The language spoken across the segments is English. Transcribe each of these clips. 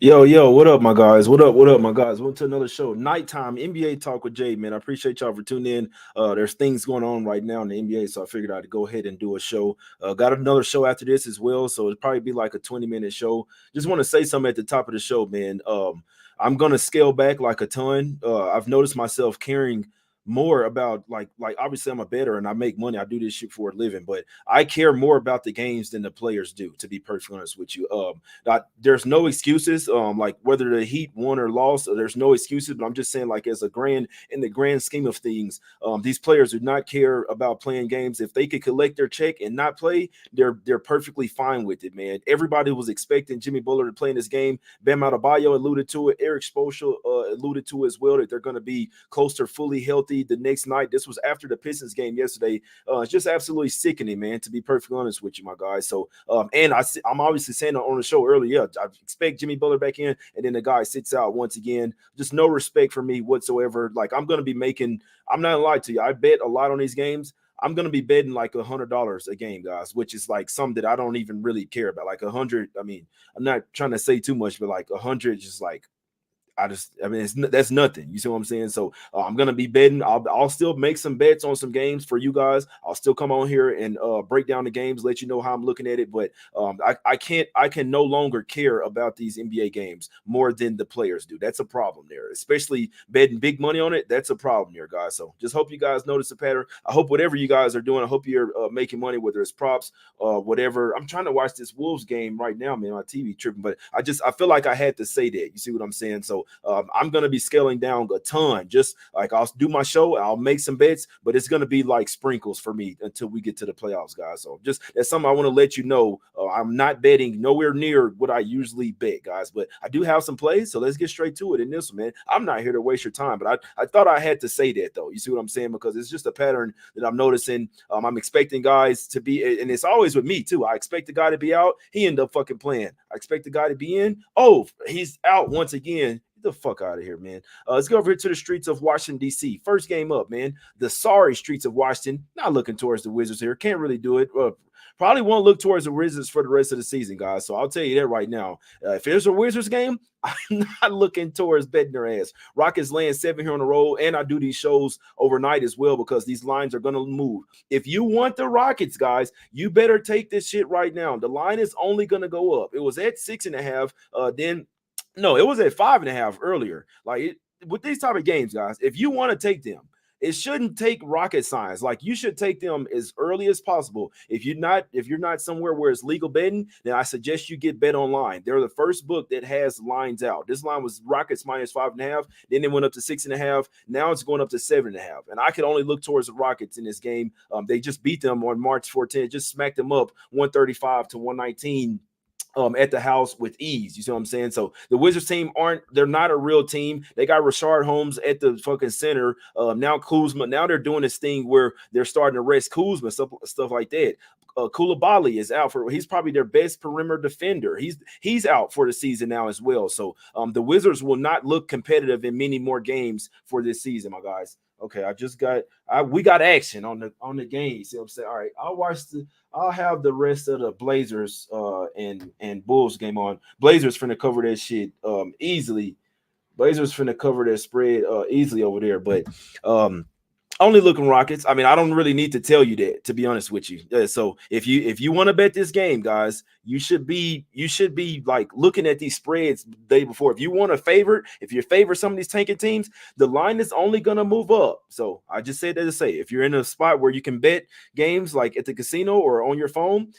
Yo, what up, my guys? What up, my guys? Welcome to another show, nighttime NBA talk with Jay. Man, I appreciate y'all for tuning in. There's things going on right now in the NBA, so I figured I'd go ahead and do a show. Got another show after this as well, so it'll probably be like a 20-minute show. Just want to say something at the top of the show, man. I'm gonna scale back like a ton. I've noticed myself caring more about like obviously I'm a bettor and I make money. I do this shit for a living, but I care more about the games than the players do. To be perfectly honest with you, there's no excuses. Like whether the Heat won or lost, there's no excuses. But I'm just saying, like as a grand in the grand scheme of things, these players do not care about playing games. If they could collect their check and not play, they're perfectly fine with it, man. Everybody was expecting Jimmy Butler to play in this game. Bam Adebayo alluded to it. Eric Spoelstra alluded to as well that they're going to be close to fully healthy the next night. This was after the Pistons game yesterday. It's just absolutely sickening, man. To be perfectly honest with you, my guys. So, and I'm obviously saying on the show earlier, I expect Jimmy Butler back in, and then the guy sits out once again. Just no respect for me whatsoever. Like I'm gonna be making. I'm not gonna lie to you. I bet a lot on these games. I'm gonna be betting like $100 a game, guys, which is like something that I don't even really care about. Like 100. I mean, I'm not trying to say too much, but like 100, just like I mean, that's nothing. You see what I'm saying? So I'm gonna be betting. I'll still make some bets on some games for you guys. I'll still come on here and break down the games, let you know how I'm looking at it. But I can no longer care about these NBA games more than the players do. That's a problem there, especially betting big money on it. That's a problem there, guys. So just hope you guys notice the pattern. I hope whatever you guys are doing, I hope you're making money, whether it's props, whatever. I'm trying to watch this Wolves game right now, man. My TV tripping, but I feel like I had to say that. You see what I'm saying? So I'm gonna be scaling down a ton. Just like I'll do my show, I'll make some bets, but it's gonna be like sprinkles for me until we get to the playoffs, guys. So just that's something I want to let you know. I'm not betting nowhere near what I usually bet, guys, but I do have some plays. So let's get straight to it in this one, man. I'm not here to waste your time, but I thought I had to say that though. You see what I'm saying? Because it's just a pattern that I'm noticing. I'm expecting guys to be, and it's always with me too. I expect the guy to be out. He ended up fucking playing. I expect the guy to be in. Oh, he's out once again. Get the fuck out of here, man. Let's go over here to the streets of Washington, D.C. First game up, man. The sorry streets of Washington. Not looking towards the Wizards here. Can't really do it. Probably won't look towards the Wizards for the rest of the season, guys. So I'll tell you that right now. If there's a Wizards game, I'm not looking towards betting their ass. Rockets laying 7 here on the road, and I do these shows overnight as well because these lines are going to move. If you want the Rockets, guys, you better take this shit right now. The line is only going to go up. It was at 6.5. Then no, it was at 5.5 earlier. With these type of games, guys, if you want to take them, it shouldn't take rocket science. Like you should take them as early as possible. If you're not somewhere where it's legal betting, then I suggest you get Bet Online. They're the first book that has lines out. This line was Rockets minus 5.5. Then it went up to 6.5. Now it's going up to 7.5. And I could only look towards the Rockets in this game. They just beat them on March 14th. Just smacked them up 135 to 119 at the house with ease. You see what I'm saying? So the Wizards team they're not a real team. They got Rashard Holmes at the fucking center. Now Kuzma, now they're doing this thing where they're starting to rest Kuzma, stuff like that. Koulibaly is out he's probably their best perimeter defender. He's out for the season now as well. So the Wizards will not look competitive in many more games for this season, my guys. Okay, we got action on the game. See what I'm saying? All right, I'll have the rest of the Blazers and Bulls game on. Blazers finna cover that shit easily. Blazers finna cover that spread easily over there. But only looking Rockets. I mean, I don't really need to tell you that, to be honest with you. So if you want to bet this game, guys, you should be like looking at these spreads the day before. If you want a favorite, if you favor some of these tanking teams, the line is only gonna move up. So I just said that to say, if you're in a spot where you can bet games like at the casino or on your phone,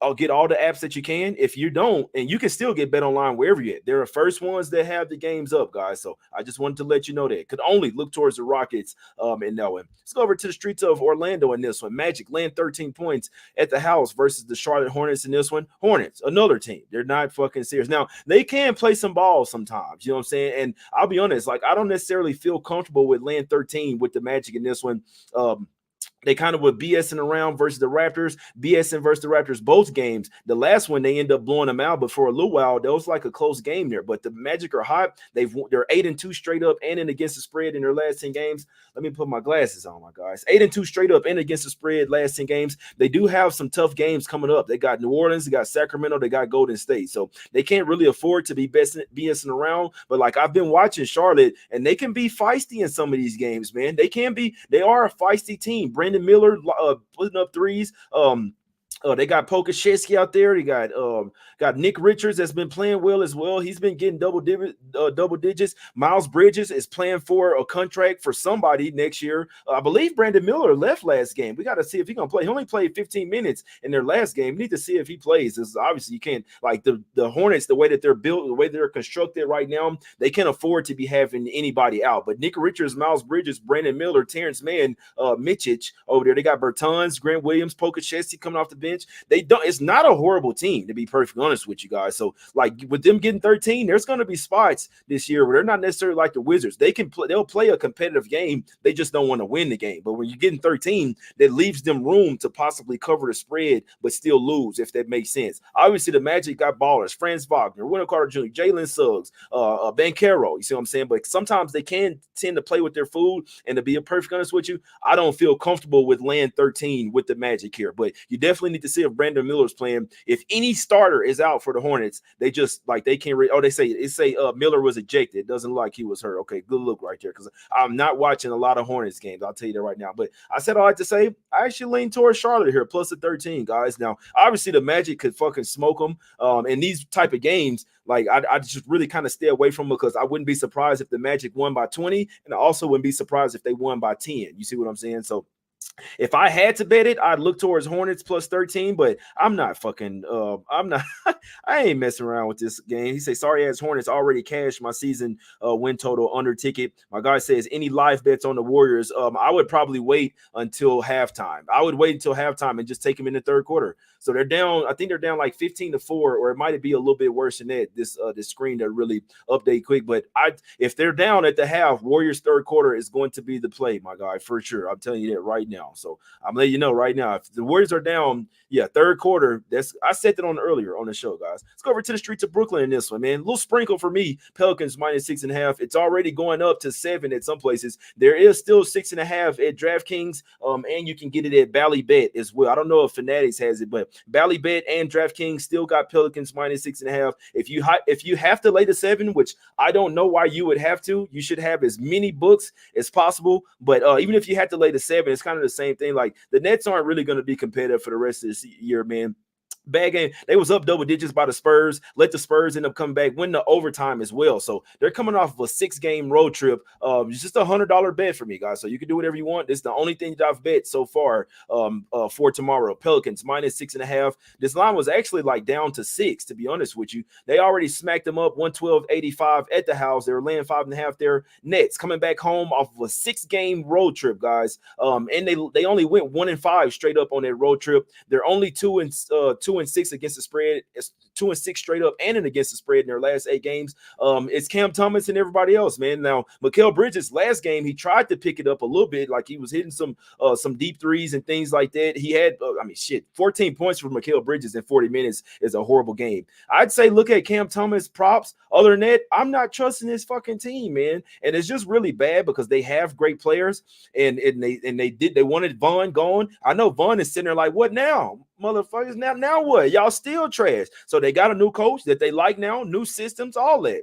I'll get all the apps that you can. If you don't, and you can still get Bet Online wherever you're at. They're the first ones that have the games up, guys. So I just wanted to let you know that. Could only look towards the Rockets in that one. Let's go over to the streets of Orlando in this one. Magic laying 13 points at the house versus the Charlotte Hornets in this one. Hornets, another team. They're not fucking serious. Now, they can play some ball sometimes. You know what I'm saying? And I'll be honest, like I don't necessarily feel comfortable with laying 13 with the Magic in this one. They kind of were BSing around versus the Raptors, BSing versus the Raptors both games. The last one they end up blowing them out, but for a little while there was like a close game there. But the Magic are hot. They're 8-2 straight up and in against the spread in their last 10 games. Let me put my glasses on, my guys. 8-2 straight up and against the spread last 10 games. They do have some tough games coming up. They got New Orleans, they got Sacramento, they got Golden State. So they can't really afford to be BSing around. But like I've been watching Charlotte, and they can be feisty in some of these games, man. They are a feisty team. Brandon Miller putting up threes. They got Pokashevsky out there. They got Nick Richards that's been playing well as well. He's been getting double digits. Miles Bridges is playing for a contract for somebody next year. I believe Brandon Miller left last game. We got to see if he's going to play. He only played 15 minutes in their last game. We need to see if he plays. This obviously you can't, like the Hornets, the way that they're built, the way they're constructed right now, they can't afford to be having anybody out. But Nick Richards, Miles Bridges, Brandon Miller, Terrence Mann, Mitchich over there. They got Bertans, Grant Williams, Pokashevsky coming off the bench. It's not a horrible team, to be perfectly honest with you guys. So like with them getting 13, there's going to be spots this year where they're not necessarily like the Wizards. They'll play a competitive game. They just don't want to win the game. But when you're getting 13, that leaves them room to possibly cover the spread but still lose, if that makes sense. Obviously the Magic got ballers, Franz Wagner, Wendell Carter Jr., Jalen Suggs, Banchero, you see what I'm saying? But sometimes they can tend to play with their food, and to be perfectly honest with you, I don't feel comfortable with laying 13 with the Magic here. But you definitely need to see if Brandon Miller's playing. If any starter is out for the Hornets, they just like they can't. They say Miller was ejected. It doesn't look like he was hurt. Okay, good look right there, because I'm not watching a lot of Hornets games. I'll tell you that right now. But I said all I like to say. I actually lean towards Charlotte here, plus the 13, guys. Now, obviously, the Magic could fucking smoke them. In these type of games, like I just really kind of stay away from them, because I wouldn't be surprised if the Magic won by 20, and I also wouldn't be surprised if they won by 10. You see what I'm saying? So if I had to bet it, I'd look towards Hornets plus 13, but I'm not fucking I ain't messing around with this game. He say sorry ass Hornets already cashed my season win total under ticket. My guy says any live bets on the Warriors. I would probably wait until halftime. I would wait until halftime and just take them in the third quarter. So they're down, I think they're down like 15-4, or it might be a little bit worse than that. This screen that really update quick. But if they're down at the half, Warriors third quarter is going to be the play, my guy, for sure. I'm telling you that right now. So I'm letting you know right now, if the Warriors are down, third quarter, I said that earlier on the show, guys. Let's go over to the streets of Brooklyn in this one, man. A little sprinkle for me. Pelicans minus 6.5. It's already going up to 7 at some places. There is still 6.5 at DraftKings, and you can get it at Ballybet as well. I don't know if Fanatics has it, but Ballybet and DraftKings still got Pelicans minus 6.5. If you have to lay the 7, which I don't know why you would have to, you should have as many books as possible. But even if you had to lay the 7, it's kind of the same thing. Like the Nets aren't really going to be competitive for the rest of this year, man. Bad game. They was up double digits by the Spurs. Let the Spurs end up coming back, win the overtime as well. So they're coming off of a 6-game road trip. It's just $100 bet for me, guys. So you can do whatever you want. This is the only thing that I've bet so far for tomorrow. Pelicans minus 6.5. This line was actually like down to 6, to be honest with you. They already smacked them up 112-85 at the house. They were laying 5.5 there. Nets coming back home off of a 6-game road trip, guys. And they only went 1-5 straight up on that road trip. They're only 2-6 against the spread. It's 2-6 straight up and against the spread in their last 8 games. It's Cam Thomas and everybody else, man. Now, Mikal Bridges, last game, he tried to pick it up a little bit, like he was hitting some deep threes and things like that. He had, 14 points for Mikal Bridges in 40 minutes is a horrible game. I'd say look at Cam Thomas props. Other than that, I'm not trusting this fucking team, man. And it's just really bad because they have great players, and they wanted Vaughn gone. I know Vaughn is sitting there like, what now? Motherfuckers, now what? Y'all still trash. So they got a new coach that they like now, new systems, all that.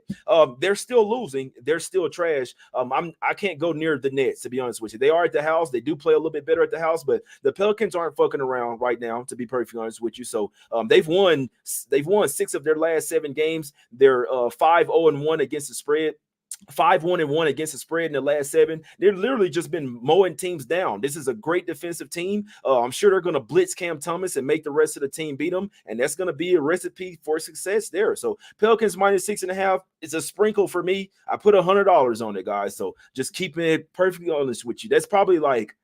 They're still losing. They're still trash. I can't go near the Nets, to be honest with you. They are at the house. They do play a little bit better at the house, but the Pelicans aren't fucking around right now, to be perfectly honest with you. So they've won 6 of their last 7 games. They're 5-0-1 against the spread. 5-1-1 against the spread in the last 7. They've literally just been mowing teams down. This is a great defensive team. I'm sure they're going to blitz Cam Thomas and make the rest of the team beat them, and that's going to be a recipe for success there. So Pelicans minus 6.5. It's a sprinkle for me. I put $100 on it, guys. So just keeping it perfectly honest with you. That's probably like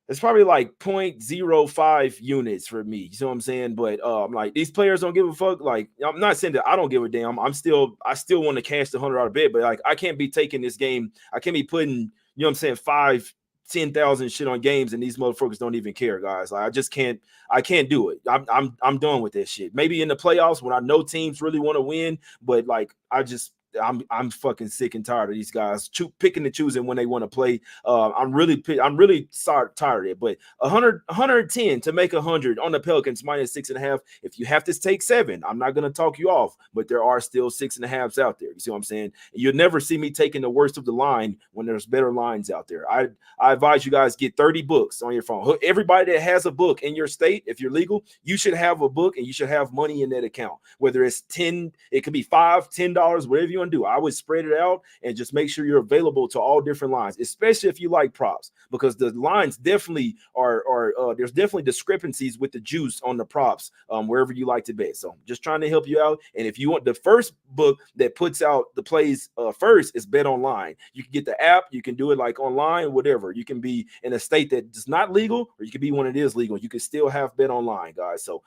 0.05 units for me. You know what I'm saying? But like these players don't give a fuck. Like, I'm not saying that I don't give a damn. I still want to cash the $100 bet, but like I can't be taking this game. I can't be putting, you know what I'm saying, 10,000 shit on games, and these motherfuckers don't even care, guys. Like, I can't do it. I'm done with this shit. Maybe in the playoffs when I know teams really want to win, but like I'm fucking sick and tired of these guys picking and choosing when they want to play. I'm really tired of it. But 110 to make 100 on the Pelicans -6.5. If you have to take 7, I'm not gonna talk you off, but there are still 6.5s out there. You see what I'm saying? You'll never see me taking the worst of the line when there's better lines out there. I advise you guys get 30 books on your phone. Everybody that has a book in your state, if you're legal, you should have a book and you should have money in that account. Whether it's 10, it could be $5, $10, whatever you want to do. I would spread it out and just make sure you're available to all different lines, especially if you like props, because the lines definitely are there's definitely discrepancies with the juice on the props wherever you like to bet. So just trying to help you out. And if you want the first book that puts out the plays first is Bet Online. You can get the app, you can do it like online, whatever. You can be in a state that is not legal, or you can be one that is legal. You can still have Bet Online, guys. So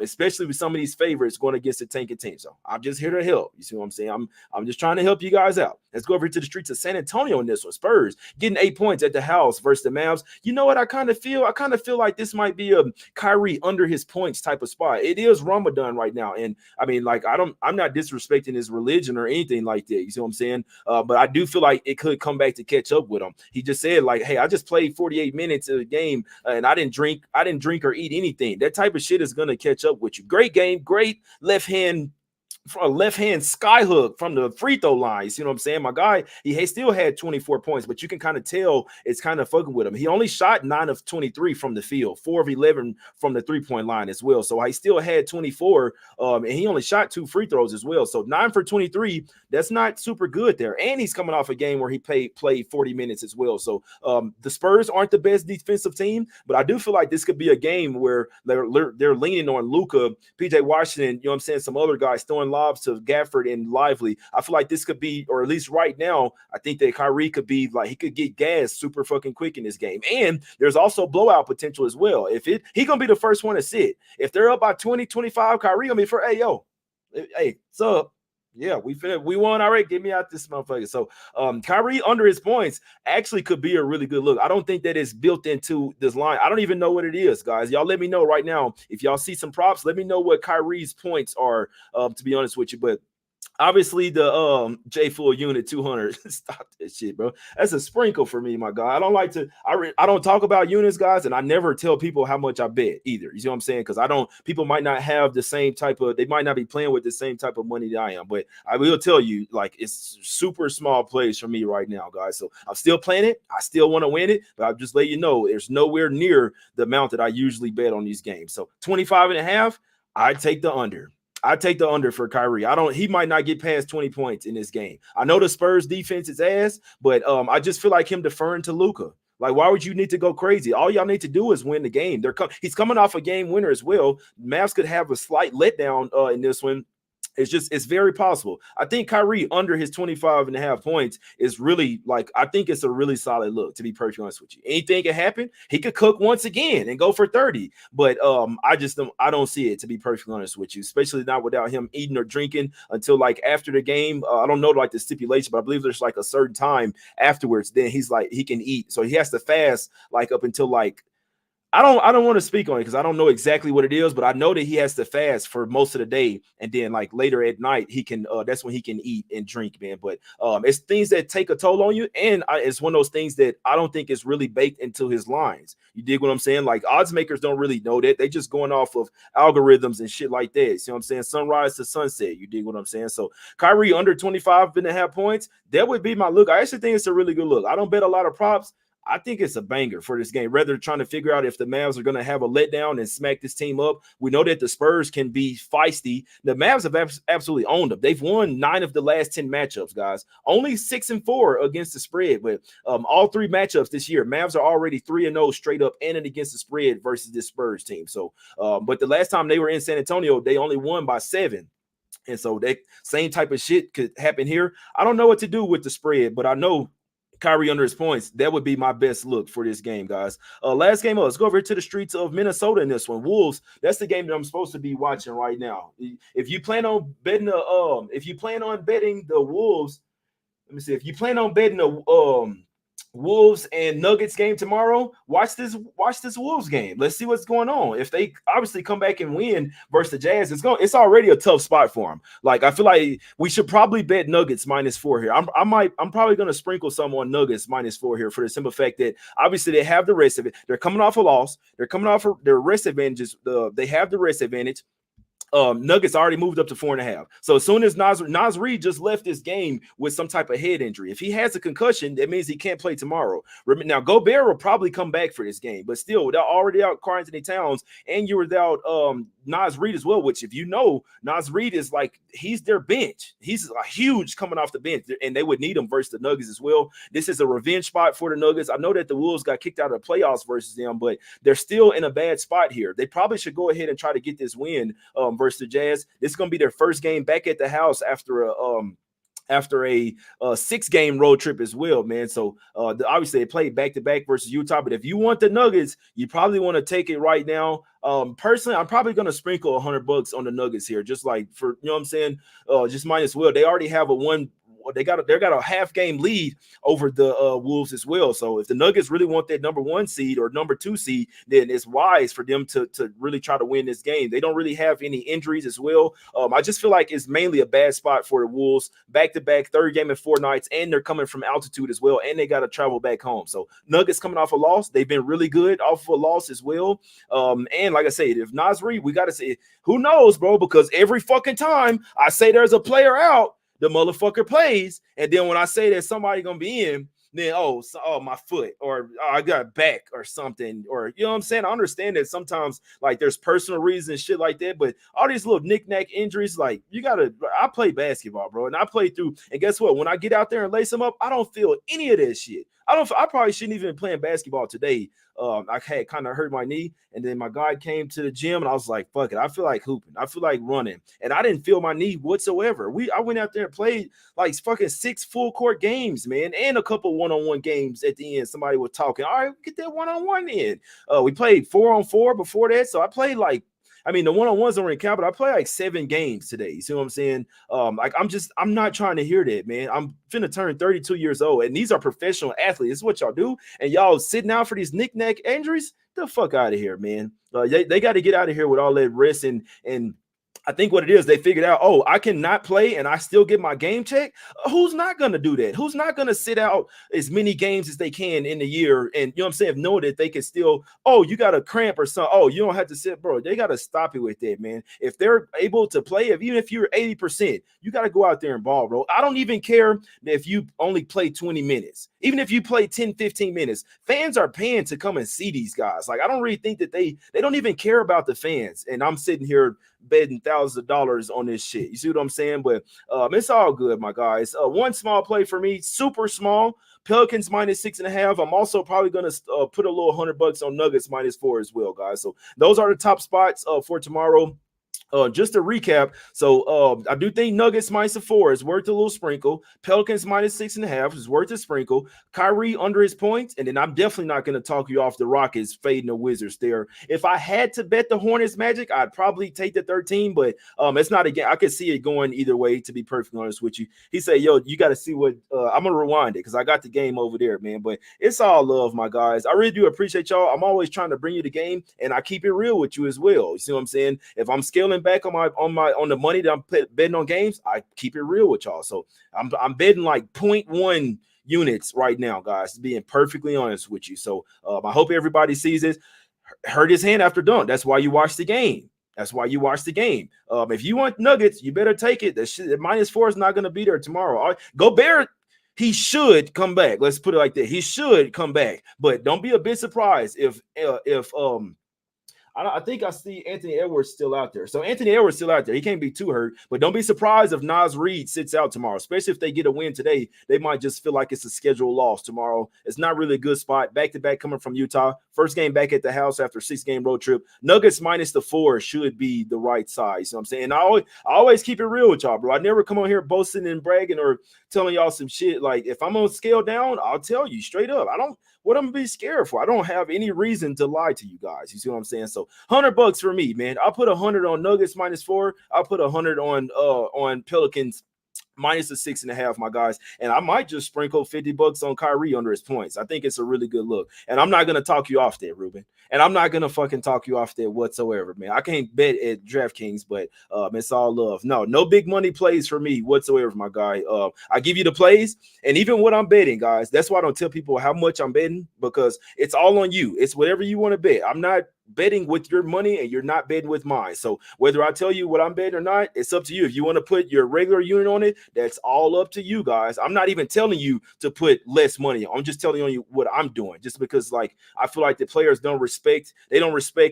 especially with some of these favorites going against the tanking team. So I'm just here to help. You see what I'm saying? I'm just trying to help you guys out. Let's go over to the streets of San Antonio in this one. Spurs getting 8 points at the house versus the Mavs. You know what I kind of feel? I kind of feel like this might be a Kyrie under his points type of spot. It is Ramadan right now, and I mean, like, I'm not disrespecting his religion or anything like that. You see what I'm saying? But I do feel like it could come back to catch up with him. He just said, like, hey, I just played 48 minutes of the game and I didn't drink or eat anything. That type of shit is gonna catch up with you. Great game, great left hand sky hook from the free throw line. You see what I'm saying? My guy, he still had 24 points, but you can kind of tell it's kind of fucking with him. He only shot 9 of 23 from the field, 4 of 11 from the 3-point line as well. So I still had 24, and he only shot 2 free throws as well. So 9 for 23, that's not super good there. And he's coming off a game where he played 40 minutes as well. So the Spurs aren't the best defensive team, but I do feel like this could be a game where they're leaning on Luka, PJ Washington, you know what I'm saying, some other guys throwing lobs to Gafford and Lively. I feel like this could be, or at least right now, I think that Kyrie could be like, he could get gas super fucking quick in this game. And there's also blowout potential as well. He gonna be the first one to sit. If they're up by 20, 25, Kyrie gonna be for, hey, so yeah, we won already. Get me out this motherfucker. So Kyrie under his points actually could be a really good look. I don't think that it's built into this line. I don't even know what it is, guys. Y'all let me know right now. If y'all see some props, let me know what Kyrie's points are, to be honest with you. But obviously the J full unit 200. Stop that shit, bro. That's a sprinkle for me, my guy. I don't like to I don't talk about units, guys, and I never tell people how much I bet either. You see what I'm saying? Because people might not have the same type of, they might not be playing with the same type of money that I am, but I will tell you, like, it's super small plays for me right now, guys. So I'm still playing it. I still want to win it, but I'll just let you know there's nowhere near the amount that I usually bet on these games. So 25.5, I take the under. I take the under for Kyrie. He might not get past 20 points in this game. I know the Spurs defense is ass, but I just feel like him deferring to Luka. Like, why would you need to go crazy? All y'all need to do is win the game. He's coming off a game winner as well. Mavs could have a slight letdown in this one. It's very possible. I think Kyrie under his 25.5 points is really, like, I think it's a really solid look, to be perfectly honest with you. Anything can happen. He could cook once again and go for 30. But I don't see it, to be perfectly honest with you, especially not without him eating or drinking until like after the game. I don't know like the stipulation, but I believe there's like a certain time afterwards. Then he's like, he can eat. So he has to fast like up until like, I don't want to speak on it because I don't know exactly what it is, but I know that he has to fast for most of the day, and then like later at night he can that's when he can eat and drink, man. But it's things that take a toll on you, and it's one of those things that I don't think is really baked into his lines. You dig what I'm saying? Like, odds makers don't really know that. They just going off of algorithms and shit like that. You see what I'm saying? Sunrise to sunset. You dig what I'm saying? So Kyrie under 25.5 points, that would be my look. I actually think it's a really good look. I don't bet a lot of props. I think it's a banger for this game. Rather trying to figure out if the Mavs are going to have a letdown and smack this team up. We know that the Spurs can be feisty. The Mavs have absolutely owned them. They've won 9 of the last 10 matchups, guys. Only 6-4 against the spread, but all 3 matchups this year, Mavs are already 3-0 straight up and against the spread versus this Spurs team. So, but the last time they were in San Antonio, they only won by 7. And so that same type of shit could happen here. I don't know what to do with the spread, but I know Kyrie under his points, that would be my best look for this game, guys. Last game, let's go over to the streets of Minnesota in this one. Wolves, that's the game that I'm supposed to be watching right now. If you plan on betting the Wolves, let me see. If you plan on betting the Wolves and Nuggets game tomorrow. Watch this Wolves game. Let's see what's going on. If they obviously come back and win versus the Jazz, it's already a tough spot for them. Like, I feel like we should probably bet Nuggets -4 here. I'm probably gonna sprinkle some on Nuggets -4 here for the simple fact that obviously they have the rest of it. They're coming off a loss. They're coming off their rest advantages. They have the rest advantage. Nuggets already moved up to 4.5. So as soon as Naz Reid just left this game with some type of head injury, if he has a concussion, that means he can't play tomorrow. Now, Gobert will probably come back for this game, but still, they're already out Karl-Anthony Towns, and you were without Naz Reid as well, which, if you know, Naz Reid is like, he's their bench. He's huge coming off the bench, and they would need him versus the Nuggets as well. This is a revenge spot for the Nuggets. I know that the Wolves got kicked out of the playoffs versus them, but they're still in a bad spot here. They probably should go ahead and try to get this win versus the Jazz. This is going to be their first game back at the house after a 6-game road trip as well, man. So obviously they played back-to-back versus Utah, but if you want the Nuggets, you probably want to take it right now. Personally, I'm probably going to sprinkle $100 on the Nuggets here, just like for, you know what I'm saying, just might as well. They already have they got a half game lead over the Wolves as well. So if the Nuggets really want that number 1 seed or number 2 seed, then it's wise for them to really try to win this game. They don't really have any injuries as well. I just feel like it's mainly a bad spot for the Wolves. Back-to-back, third game in 4 nights, and they're coming from altitude as well, and they got to travel back home. So Nuggets coming off a loss. They've been really good off of a loss as well. And like I said, if Naz Reid, we got to say, who knows, bro, because every fucking time I say there's a player out, the motherfucker plays, and then when I say that somebody gonna be in, then my foot, or I got back or something, or you know what I'm saying. I understand that sometimes like there's personal reasons, shit like that, but all these little knick-knack injuries, like I play basketball, bro, and I play through, and guess what? When I get out there and lace them up, I don't feel any of that shit. I probably shouldn't even be playing basketball today. I had kind of hurt my knee, and then my guy came to the gym, and I was like, fuck it, I feel like hooping, I feel like running, and I didn't feel my knee whatsoever. I went out there and played like fucking 6 full court games, man, and a couple one-on-one games at the end. Somebody was talking, all right, get that one-on-one in. We played 4-on-4 before that, so I played like, I mean, the one-on-ones don't really count, but I play like 7 games today. You see what I'm saying? Like, I'm not trying to hear that, man. I'm finna turn 32 years old, and these are professional athletes. This is what y'all do, and y'all sitting out for these knick-knack injuries? The fuck out of here, man. They got to get out of here with all that rest, and I think what it is, they figured out, I cannot play and I still get my game check. Who's not going to do that? Who's not going to sit out as many games as they can in the year? And you know what I'm saying? Know that they can still, you got a cramp or something. You don't have to sit, bro. They got to stop it with that, man. If they're able to play, even if you're 80%, you got to go out there and ball, bro. I don't even care if you only play 20 minutes. Even if you play 10, 15 minutes, fans are paying to come and see these guys. Like, I don't really think that they don't even care about the fans. And I'm sitting here betting thousands of dollars on this shit. You see what I'm saying? But it's all good, my guys. One small play for me, super small. Pelicans -6.5. I'm also probably going to put a little $100 on Nuggets -4 as well, guys. So those are the top spots for tomorrow. Just to recap, so I do think Nuggets -4 is worth a little sprinkle. Pelicans -6.5 is worth a sprinkle. Kyrie under his points, and then I'm definitely not going to talk you off the Rockets fading the Wizards there. If I had to bet the Hornets Magic, I'd probably take the 13, but it's not again. I could see it going either way, to be perfectly honest with you. He said, yo, you got to see what I'm gonna rewind it because I got the game over there, man. But it's all love, my guys. I really do appreciate y'all. I'm always trying to bring you the game, and I keep it real with you as well. You see what I'm saying? If I'm scaling back on the money that I'm betting on games, I keep it real with y'all. So I'm betting like 0.1 units right now, guys, being perfectly honest with you. So I hope everybody sees this. Hurt his hand after dunk. That's why you watch the game. That's why you watch the game. If you want Nuggets, you better take it. That shit, -4 is not going to be there tomorrow. All right, Gobert, he should come back. Let's put it like that. He should come back, but don't be a bit surprised if I think I see Anthony Edwards still out there. So Anthony Edwards still out there. He can't be too hurt, but don't be surprised if Naz Reid sits out tomorrow, especially if they get a win today. They might just feel like it's a scheduled loss tomorrow. It's not really a good spot. Back-to-back coming from Utah. First game back at the house after a 6-game road trip. Nuggets -4 should be the right size. You know what I'm saying? I always keep it real with y'all, bro. I never come on here boasting and bragging or telling y'all some shit. Like, if I'm going to scale down, I'll tell you straight up. What I'm gonna be scared for? I don't have any reason to lie to you guys. You see what I'm saying? So $100 for me, man. I'll put 100 on Nuggets -4. I'll put 100 on Pelicans minus the 6.5, my guys. And I might just sprinkle $50 on Kyrie under his points. I think it's a really good look. And I'm not going to talk you off that, Ruben. And I'm not going to fucking talk you off that whatsoever, man. I can't bet at DraftKings, but it's all love. No big money plays for me whatsoever, my guy. I give you the plays, and even what I'm betting, guys. That's why I don't tell people how much I'm betting, because it's all on you. It's whatever you want to bet. I'm not betting with your money, and you're not betting with mine. So whether I tell you what I'm betting or not, it's up to you. If you want to put your regular unit on it, that's all up to you, guys. I'm not even telling you to put less money. I'm just telling you what I'm doing, just because like I feel like the players don't respect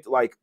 like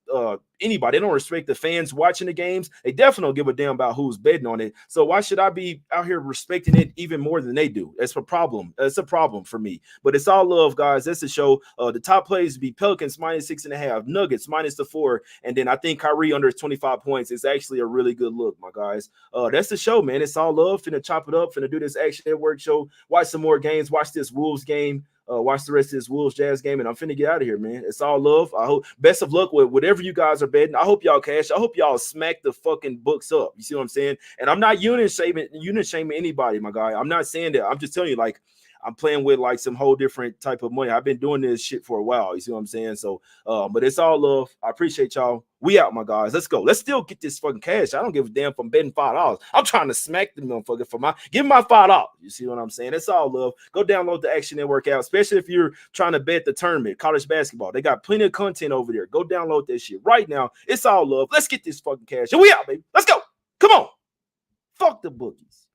anybody. They don't respect the fans watching the games. They definitely don't give a damn about who's betting on it. So why should I be out here respecting it even more than they do? That's a problem. It's a problem for me. But it's all love, guys. That's the show. The top plays be Pelicans minus 6.5, Nuggets minus the 4, and then I think Kyrie under 25 points is actually a really good look, my guys. That's the show, man. It's all love. Finna chop it up. Finna do this Action Network show. Watch some more games. Watch this Wolves game. Watch the rest of this Wolves Jazz game, and I'm finna get out of here, man. It's all love. I hope best of luck with whatever you guys are betting. I hope y'all cash. I hope y'all smack the fucking books up. You see what I'm saying? And I'm not unit shaming anybody, my guy. I'm not saying that. I'm just telling you, like, I'm playing with like some whole different type of money. I've been doing this shit for a while. You see what I'm saying? So, but it's all love. I appreciate y'all. We out, my guys. Let's go. Let's still get this fucking cash. I don't give a damn if I'm betting $5. I'm trying to smack the motherfucker for give my $5. You see what I'm saying? It's all love. Go download the Action Network app, especially if you're trying to bet the tournament, college basketball. They got plenty of content over there. Go download that shit right now. It's all love. Let's get this fucking cash. And we out, baby. Let's go. Come on. Fuck the bookies.